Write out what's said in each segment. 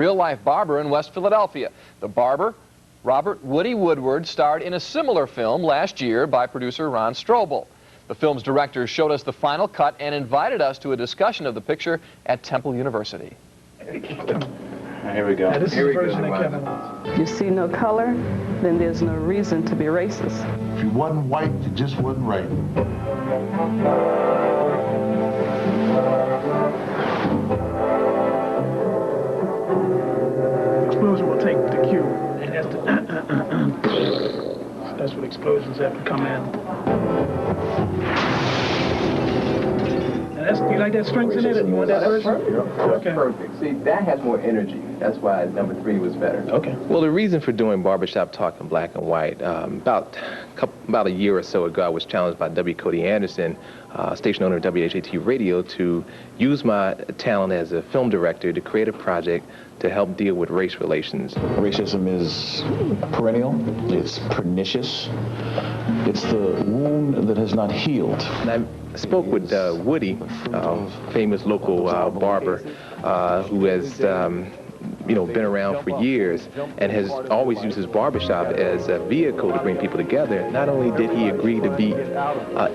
real-life barber in West Philadelphia. The barber, Robert Woody Woodward, starred in a similar film last year by producer Ron Strobel. The film's director showed us the final cut and invited us to a discussion of the picture at Temple University. Here we go. This is the version that Kevin wants. If you see no color, then there's no reason to be racist. If you wasn't white, you just wasn't right. Explosion will take the cue, and that's what explosions have to come in. Do you like that strength in it? You want that version? Okay. Perfect. See, that has more energy. That's why number 3 was better. Okay. Well, the reason for doing barbershop talk in black and white, about a year or so ago, I was challenged by W. Cody Anderson, station owner of WHAT Radio, to use my talent as a film director to create a project to help deal with race relations. Racism is perennial, it's pernicious, it's the wound that has not healed. And I spoke with Woody, famous local barber, who has been around for years and has always used his barbershop as a vehicle to bring people together. Not only did he agree to be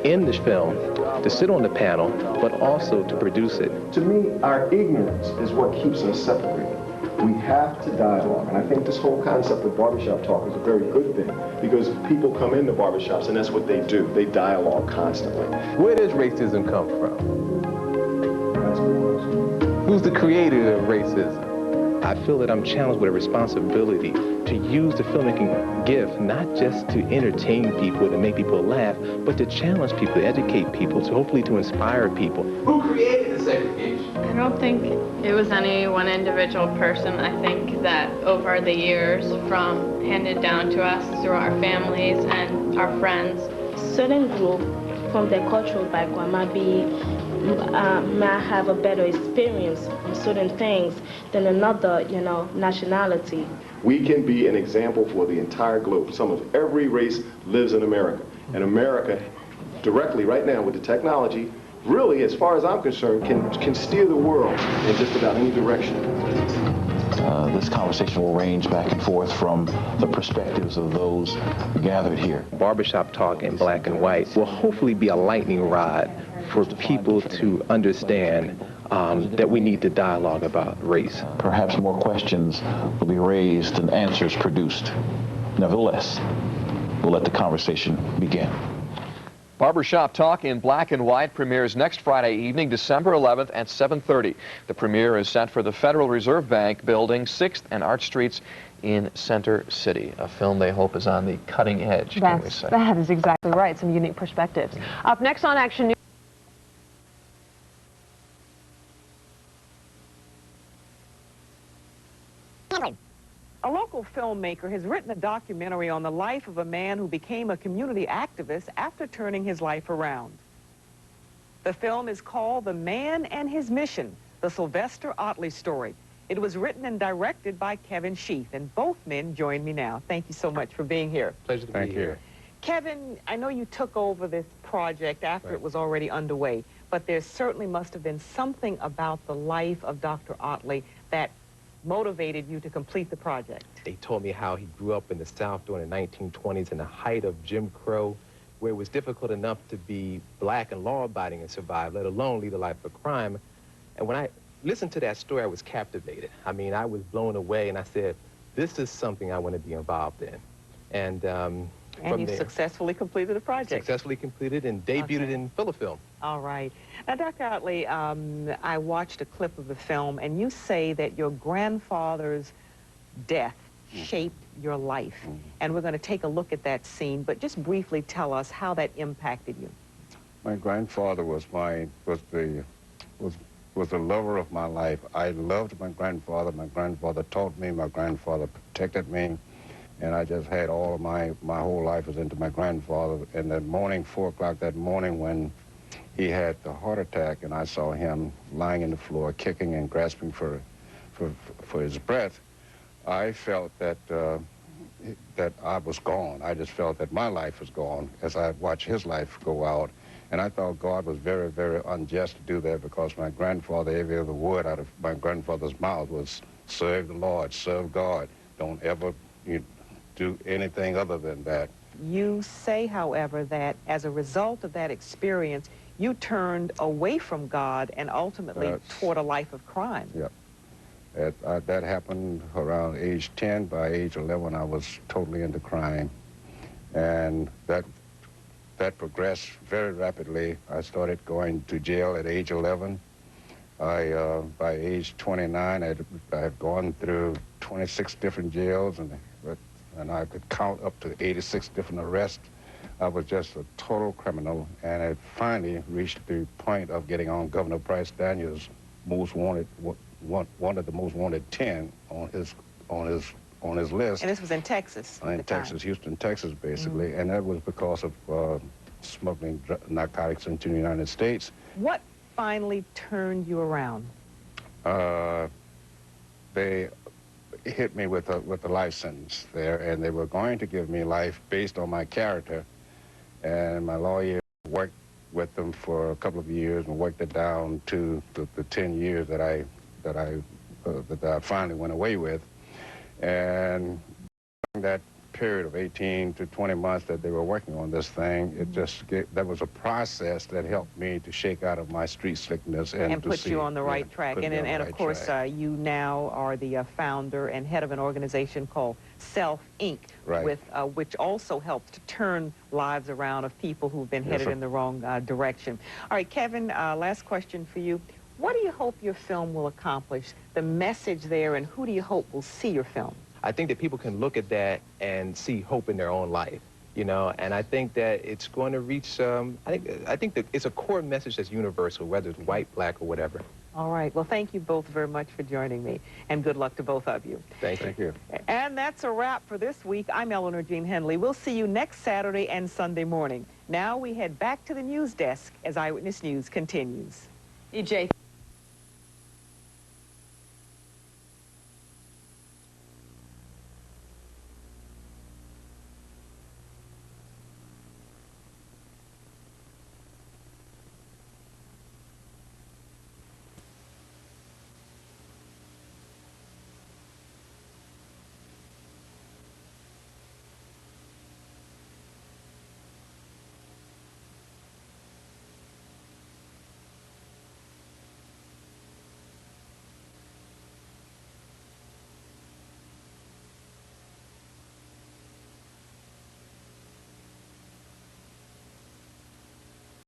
in this film, to sit on the panel, but also to produce it. To me, our ignorance is what keeps us separated. We have to dialogue, and I think this whole concept of barbershop talk is a very good thing, because people come into barbershops and that's what they do. They dialogue constantly. Where does racism come from? Who's the creator of racism? I feel that I'm challenged with a responsibility to use the filmmaking gift not just to entertain people, to make people laugh, but to challenge people, to educate people, to hopefully to inspire people. Who created the segregation? I don't think it was any one individual person. I think that over the years, from handed down to us through our families and our friends. Certain group from their cultural background might have a better experience on certain things than another, nationality. We can be an example for the entire globe. Some of every race lives in America. And America, directly right now with the technology, really, as far as I'm concerned, can steer the world in just about any direction. This conversation will range back and forth from the perspectives of those gathered here. Barbershop talk in black and white will hopefully be a lightning rod for people to understand that we need to dialogue about race. Perhaps more questions will be raised than answers produced. Nevertheless, we'll let the conversation begin. Barbershop Talk in Black and White premieres next Friday evening, December 11th at 7:30. The premiere is set for the Federal Reserve Bank building, 6th and Arch Streets in Center City. A film they hope is on the cutting edge, can we say. That is exactly right. Some unique perspectives. Up next on Action News. A local filmmaker has written a documentary on the life of a man who became a community activist after turning his life around. The film is called The Man and His Mission, the Sylvester Otley story. It was written and directed by Kevin Sheaff, and both men join me now. Thank you so much for being here. Pleasure to be here. Kevin, I know you took over this project after it was already underway, but there certainly must have been something about the life of Dr. Otley that motivated you to complete the project. They told me how he grew up in the South during the 1920s in the height of Jim Crow, where it was difficult enough to be black and law-abiding and survive, let alone lead a life of crime. And when I listened to that story, I was captivated. I mean, I was blown away, and I said, this is something I want to be involved in. And you successfully completed the project. Successfully completed and debuted it in Philafilm. All right. Now, Dr. Otley, I watched a clip of the film, and you say that your grandfather's death shaped your life. And we're going to take a look at that scene, but just briefly tell us how that impacted you. My grandfather was the lover of my life. I loved my grandfather. My grandfather taught me. My grandfather protected me. And I just had all of my whole life was into my grandfather. And that morning, 4 o'clock that morning, when he had the heart attack and I saw him lying in the floor, kicking and grasping for his breath, I felt that I was gone. I just felt that my life was gone as I watched his life go out. And I thought God was very, very unjust to do that, because my grandfather, every other word out of my grandfather's mouth was serve the Lord, serve God. Don't ever do anything other than that. You say, however, that as a result of that experience, you turned away from God and ultimately toward a life of crime. Yep. That happened around age 10. By age 11, I was totally into crime. And that progressed very rapidly. I started going to jail at age 11. By age 29, I had gone through 26 different jails, and I could count up to 86 different arrests. I was just a total criminal, and I finally reached the point of getting on Governor Bryce Daniels' most wanted, one of the most wanted 10 on his list. And this was in Texas? In Texas, Houston, Texas, basically. And that was because of smuggling narcotics into the United States. What finally turned you around? They hit me with a life sentence there, and they were going to give me life based on my character. And my lawyer worked with them for a couple of years and worked it down to the 10 years that I finally went away with. And during that period of 18 to 20 months that they were working on this thing, that was a process that helped me to shake out of my street slickness and to put you on the right track. And of course, you now are the founder and head of an organization called Self Inc., right, which also helps to turn lives around of people who've been headed in the wrong direction. All right, Kevin, last question for you. What do you hope your film will accomplish, the message there, and who do you hope will see your film? I think that people can look at that and see hope in their own life, you know, and I think that it's going to reach, I think that it's a core message that's universal, whether it's white, black, or whatever. All right. Well, thank you both very much for joining me, and good luck to both of you. Thank you. And that's a wrap for this week. I'm Eleanor Jean Henley. We'll see you next Saturday and Sunday morning. Now we head back to the news desk as Eyewitness News continues. EJ.